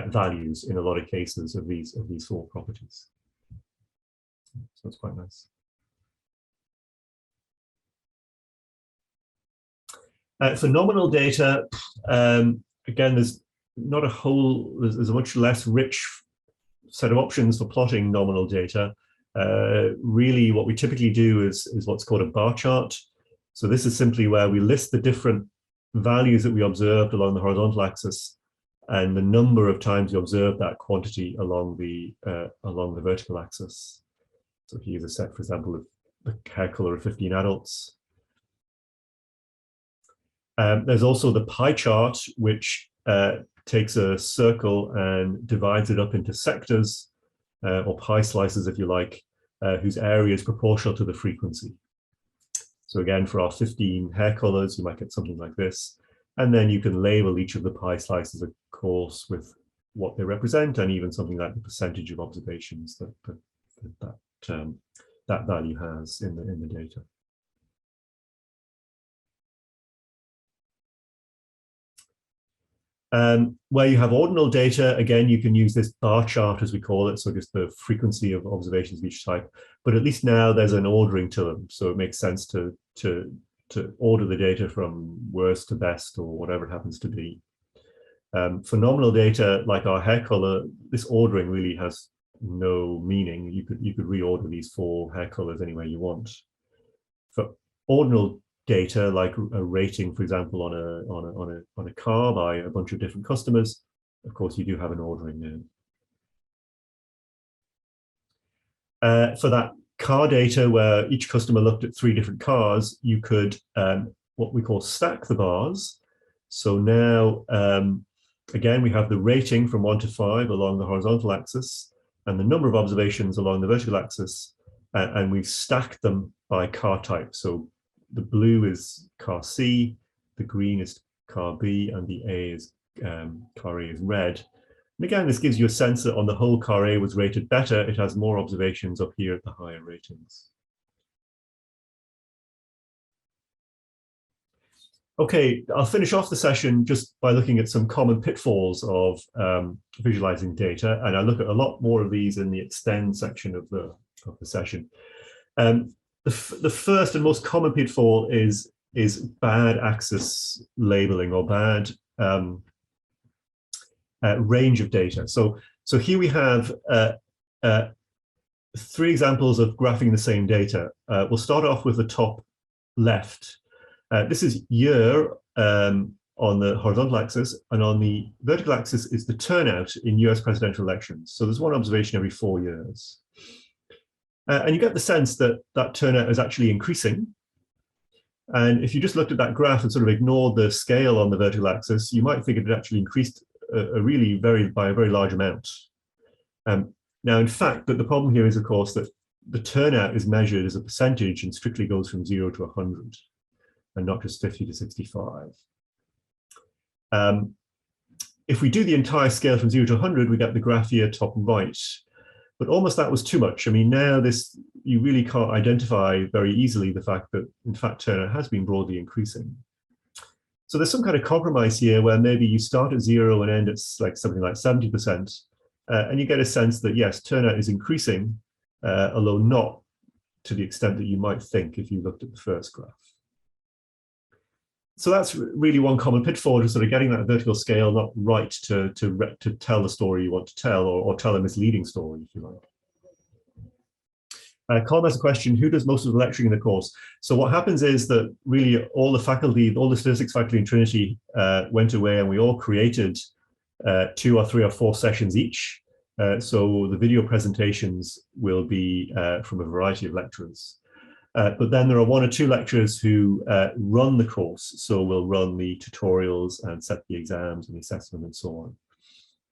values in a lot of cases of these 4 properties. So it's quite nice. For nominal data, again, there's a much less rich set of options for plotting nominal data. Really, what we typically do is what's called a bar chart. So this is simply where we list the different values that we observed along the horizontal axis and the number of times we observed that quantity along the vertical axis. So here's a set, for example, of the hair color of 15 adults. There's also the pie chart, which takes a circle and divides it up into sectors, or pie slices, if you like, whose area is proportional to the frequency. So again, for our 15 hair colors, you might get something like this. And then you can label each of the pie slices, of course, with what they represent, and even something like the percentage of observations that value has in the data. Where you have ordinal data, again, you can use this bar chart, as we call it, so just the frequency of observations of each type. But at least now there's an ordering to them, so it makes sense to order the data from worst to best, or whatever it happens to be. For nominal data, like our hair color, this ordering really has no meaning. You could reorder these 4 hair colors any way you want. For ordinal data, like a rating, for example, on a car by a bunch of different customers, of course, you do have an ordering there. For that car data, where each customer looked at 3 different cars, you could what we call stack the bars. So now, again, we have the rating from 1 to 5 along the horizontal axis, and the number of observations along the vertical axis, and we've stacked them by car type. So the blue is car C, the green is car B, and the A is car A is red. And again, this gives you a sense that on the whole, car A was rated better. It has more observations up here at the higher ratings. Okay, I'll finish off the session just by looking at some common pitfalls of visualizing data, and I look at a lot more of these in the extend section of the session. The first and most common pitfall is bad axis labeling, or bad range of data. So here we have 3 examples of graphing the same data. We'll start off with the top left. This is year on the horizontal axis, and on the vertical axis is the turnout in US presidential elections. So there's one observation every 4 years. And you get the sense that that turnout is actually increasing. And if you just looked at that graph and sort of ignored the scale on the vertical axis, you might think it had actually increased by a very large amount. Now, in fact, the problem here is, of course, that the turnout is measured as a percentage and strictly goes from 0 to 100, and not just 50 to 65. If we do the entire scale from 0 to 100, we get the graph here top right. But almost that was too much. I mean, now this you really can't identify very easily the fact that, in fact, turnout has been broadly increasing. So there's some kind of compromise here where maybe you start at 0 and end at like something like 70%, and you get a sense that, yes, turnout is increasing, although not to the extent that you might think if you looked at the first graph. So that's really one common pitfall, just sort of getting that vertical scale not right to tell the story you want to tell, or tell a misleading story, if you like. Colin has a question: who does most of the lecturing in the course? So what happens is that really all the faculty, all the statistics faculty in Trinity went away, and we all created 2 or 3 or 4 sessions each. So the video presentations will be from a variety of lecturers. But then there are 1 or 2 lecturers who run the course, so we'll run the tutorials and set the exams and the assessment and so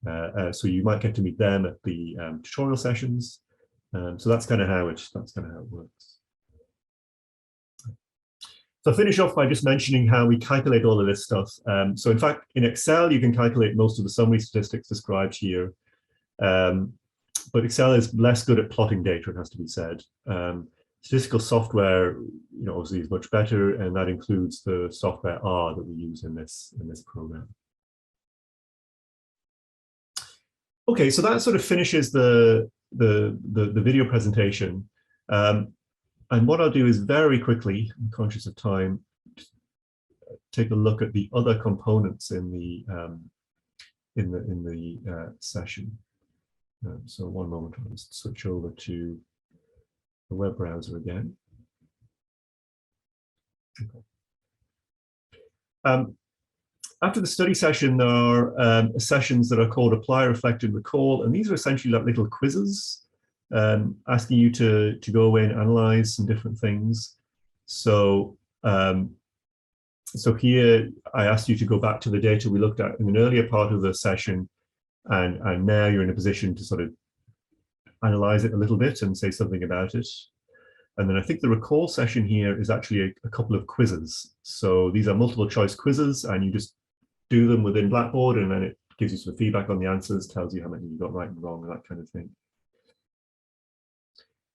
on. So you might get to meet them at the tutorial sessions. So that's kind of how it works. So I'll finish off by just mentioning how we calculate all of this stuff. So in fact, in Excel, you can calculate most of the summary statistics described here. But Excel is less good at plotting data, it has to be said. Statistical software, obviously is much better, and that includes the software R that we use in this program. Okay, so that sort of finishes the video presentation. And what I'll do is very quickly, I'm conscious of time, take a look at the other components in the session. So one moment, I'll just switch over to the web browser again. Okay. After the study session, there are sessions that are called Apply, Reflect, and Recall, and these are essentially like little quizzes asking you to go away and analyze some different things. So, so here I asked you to go back to the data we looked at in an earlier part of the session, and now you're in a position to sort of analyze it a little bit and say something about it. And then I think the recall session here is actually a couple of quizzes. So these are multiple choice quizzes, and you just do them within Blackboard, and then it gives you some feedback on the answers, tells you how many you got right and wrong, and that kind of thing.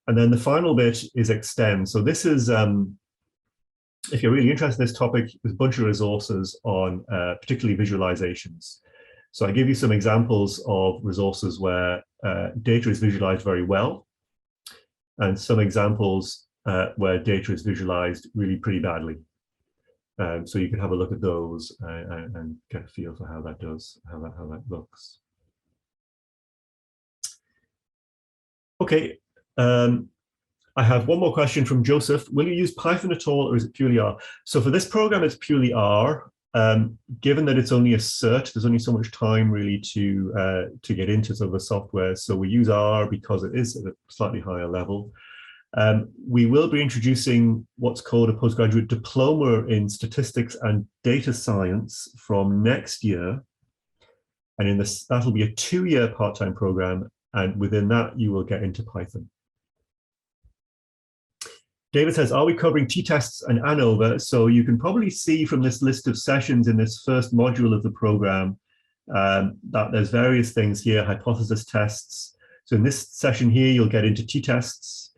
And then the final bit is extend. So this is, if you're really interested in this topic, there's a bunch of resources on particularly visualizations. So I give you some examples of resources where data is visualized very well, and some examples where data is visualized really pretty badly. So you can have a look at those and get a feel for how that does, how that looks. Okay, I have one more question from Joseph. Will you use Python at all, or is it purely R? So for this program, it's purely R. Given that it's only a cert, there's only so much time really to get into sort of the software. So we use R because it is at a slightly higher level. We will be introducing what's called a postgraduate diploma in statistics and data science from next year. And in this, that'll be a 2-year part-time program. And within that, you will get into Python. David says, are we covering t-tests and ANOVA? So you can probably see from this list of sessions in this first module of the program that there's various things here, hypothesis tests. So in this session here, you'll get into t-tests.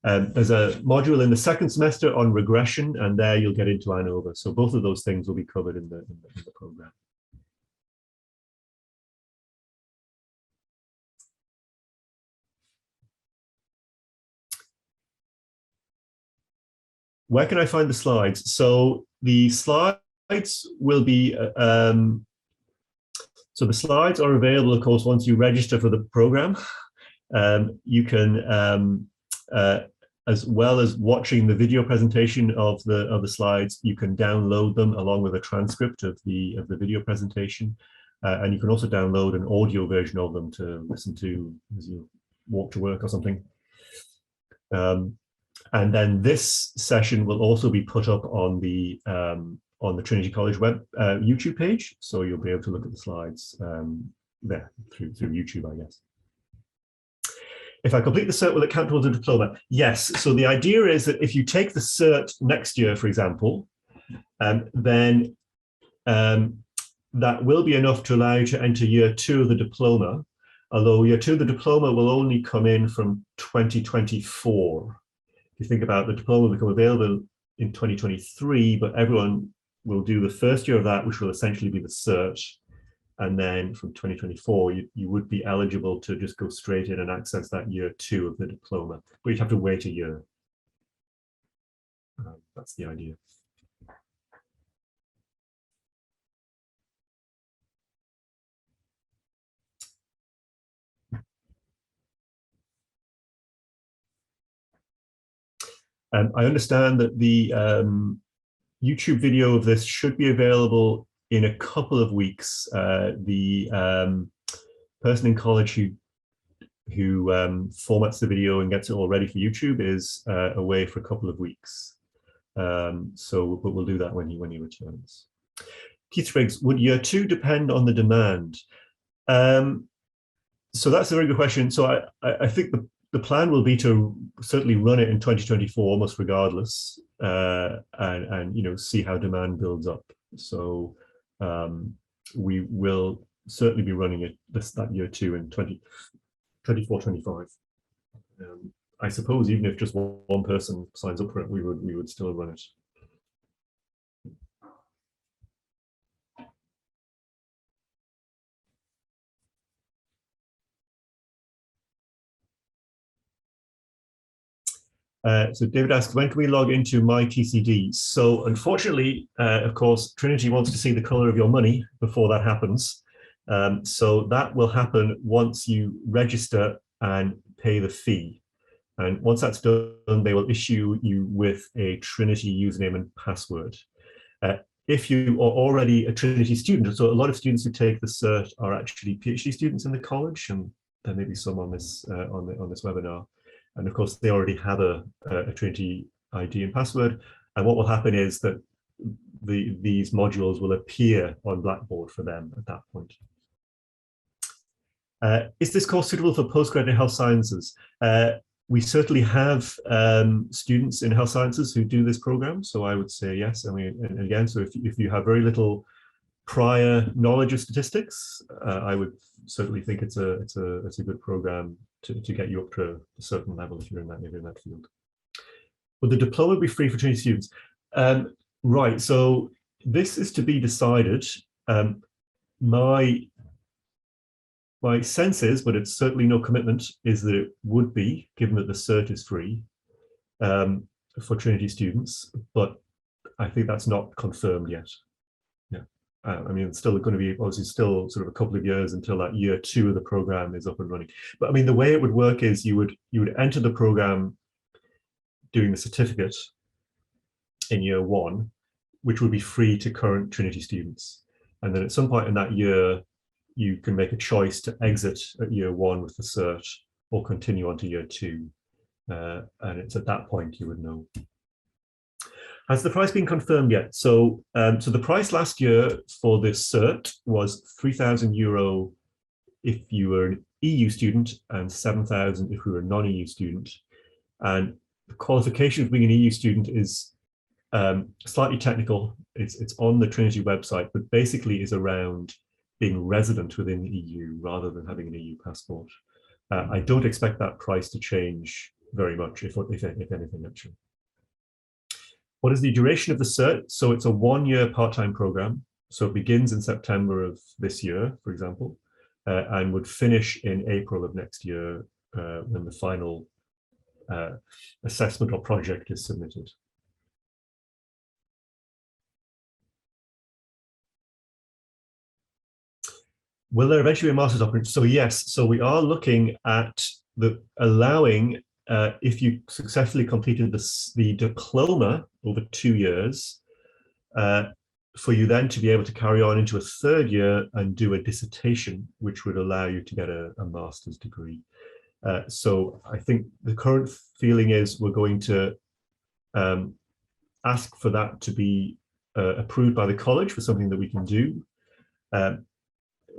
There's a module in the second semester on regression, and there you'll get into ANOVA. So both of those things will be covered in the program. Where can I find the slides? So the slides will be, so the slides are available, of course, once you register for the program. You can, as well as watching the video presentation of the slides, you can download them along with a transcript of the video presentation, and you can also download an audio version of them to listen to as you walk to work or something. And then this session will also be put up on the Trinity College web YouTube page, so you'll be able to look at the slides there through YouTube, I guess. If I complete the cert, will it count towards a diploma? Yes. So the idea is that if you take the cert next year, for example, then that will be enough to allow you to enter year 2 of the diploma, although year 2 of the diploma will only come in from 2024. If you think about the diploma will become available in 2023, but everyone will do the first year of that, which will essentially be the cert. And then from 2024, you would be eligible to just go straight in and access that year 2 of the diploma, but you'd have to wait a year. That's the idea. I understand that the YouTube video of this should be available in a couple of weeks. The person in college who formats the video and gets it all ready for YouTube is away for a couple of weeks. But we'll do that when he returns. Keith Spriggs, would year 2 depend on the demand? So that's a very good question. So I think the plan will be to certainly run it in 2024 almost regardless, and see how demand builds up. So we will certainly be running it that year 2 in 2024, 25. I suppose even if just one person signs up for it, we would still run it. So David asks, when can we log into my TCD? So unfortunately, of course, Trinity wants to see the color of your money before that happens. So that will happen once you register and pay the fee. And once that's done, they will issue you with a Trinity username and password. If you are already a Trinity student, so a lot of students who take the cert are actually PhD students in the college, and there may be some on this on this webinar. And of course, they already have a Trinity ID and password. And what will happen is that these modules will appear on Blackboard for them at that point. Is this course suitable for postgraduate health sciences? We certainly have students in health sciences who do this program, so I would say yes. I mean, and again, so if you have very little prior knowledge of statistics, I would certainly think it's a good program to get you up to a certain level if you're in that field. Will the diploma be free for Trinity students? Right. So this is to be decided. My sense is, but it's certainly no commitment, is that it would be, given that the cert is free for Trinity students, but I think that's not confirmed yet. Yeah, I mean, it's still going to be obviously still sort of a couple of years until that year 2 of the program is up and running. But I mean, the way it would work is you would enter the program doing the certificate in year 1, which would be free to current Trinity students, and then at some point in that year, you can make a choice to exit at year 1 with the cert or continue on to year 2. And it's at that point you would know. Has the price been confirmed yet? So, so the price last year for this cert was €3,000 if you were an EU student and 7,000 if you were a non-EU student. And the qualification of being an EU student is slightly technical. It's on the Trinity website, but basically is around being resident within the EU rather than having an EU passport. I don't expect that price to change very much, if anything, actually. What is the duration of the cert? So it's a 1-year part-time program. So it begins in September of this year, for example, and would finish in April of next year when the final assessment or project is submitted. Will there eventually be a master's opportunity? So yes, so we are looking at allowing, if you successfully completed the diploma over 2 years, for you then to be able to carry on into a 3rd year and do a dissertation, which would allow you to get a master's degree. So I think the current feeling is we're going to ask for that to be approved by the college for something that we can do.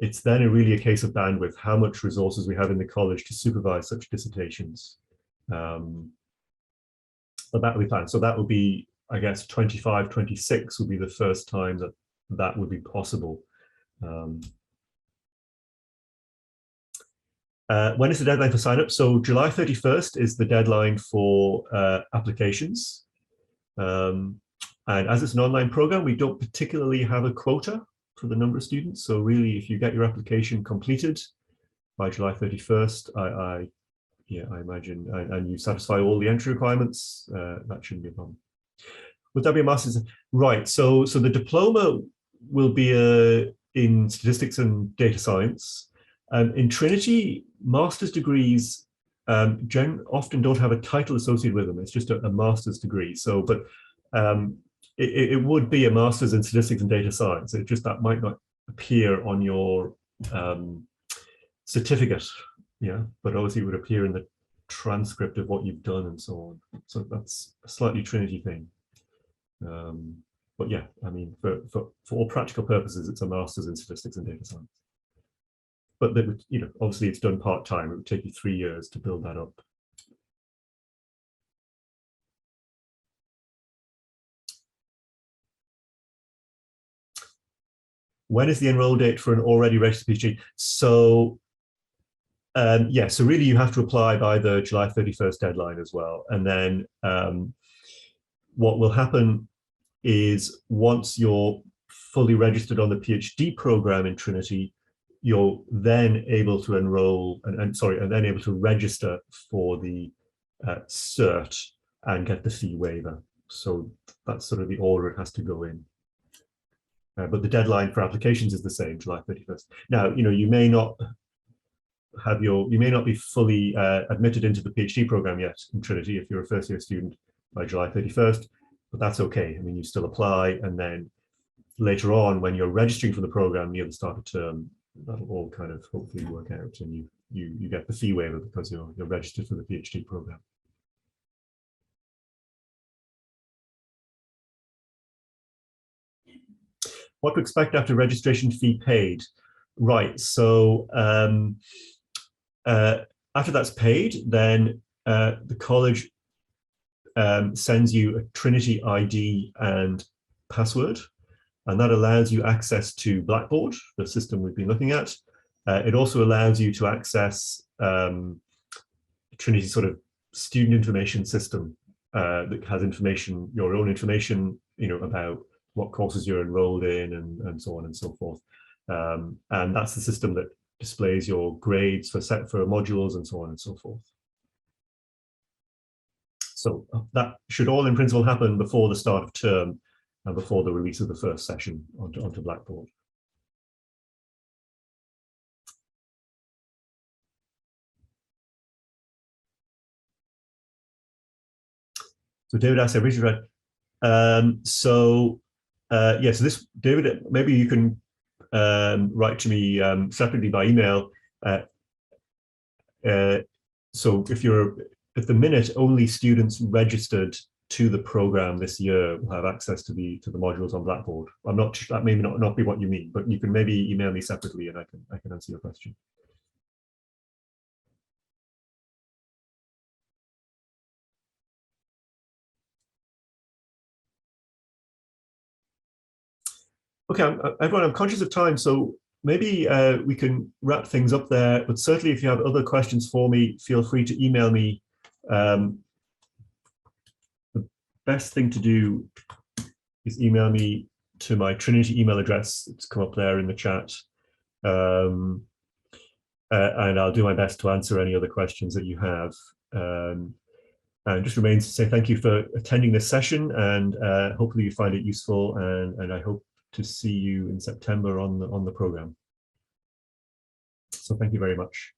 It's then really a case of bandwidth, how much resources we have in the college to supervise such dissertations. But that will be planned. So that will be, I guess, 25, 26 would be the first time that that would be possible. When is the deadline for sign up? So July 31st is the deadline for applications. And as it's an online program, we don't particularly have a quota for the number of students. So really, if you get your application completed by July 31st, I imagine, and you satisfy all the entry requirements, that shouldn't be a problem. Would that be a master's? Right, so the diploma will be in statistics and data science. In Trinity, master's degrees often don't have a title associated with them. It's just a master's degree. So, but it would be a master's in statistics and data science. It just that might not appear on your certificate, yeah, but obviously it would appear in the transcript of what you've done and so on. So that's a slightly Trinity thing. But yeah, I mean, for all practical purposes, it's a master's in statistics and data science. But that would, you know, obviously it's done part-time. It would take you 3 years to build that up. When is the enroll date for an already registered PhD? So yeah, so really you have to apply by the July 31st deadline as well. And then what will happen is once you're fully registered on the PhD program in Trinity, you're then able to enroll and then able to register for the Cert and get the fee waiver. So that's sort of the order it has to go in. But the deadline for applications is the same, July 31st. Now, you know, you may not be fully admitted into the PhD program yet in Trinity if you're a first-year student by July 31st, but that's okay. I mean, you still apply, and then later on, when you're registering for the program near the start of term, that'll all kind of hopefully work out, and you get the fee waiver because you're registered for the PhD program. What to expect after registration fee paid? Right, so after that's paid, then the college sends you a Trinity ID and password, and that allows you access to Blackboard, the system we've been looking at. It also allows you to access Trinity's sort of student information system that has information, your own information, you know, about what courses you're enrolled in and so on and so forth. And that's the system that displays your grades for modules and so on and so forth. So that should all in principle happen before the start of term and before the release of the first session onto Blackboard. So David asked, yeah, so this, David, maybe you can write to me separately by email. So if you're, at the minute, only students registered to the program this year will have access to the modules on Blackboard. I'm not, that may not be what you mean, but you can maybe email me separately and I can answer your question. Okay, everyone, I'm conscious of time, so maybe we can wrap things up there, but certainly if you have other questions for me, feel free to email me. The best thing to do is email me to my Trinity email address. It's come up there in the chat. And I'll do my best to answer any other questions that you have. And it just remains to say thank you for attending this session, and hopefully you find it useful, and I hope to see you in September on the program. So thank you very much.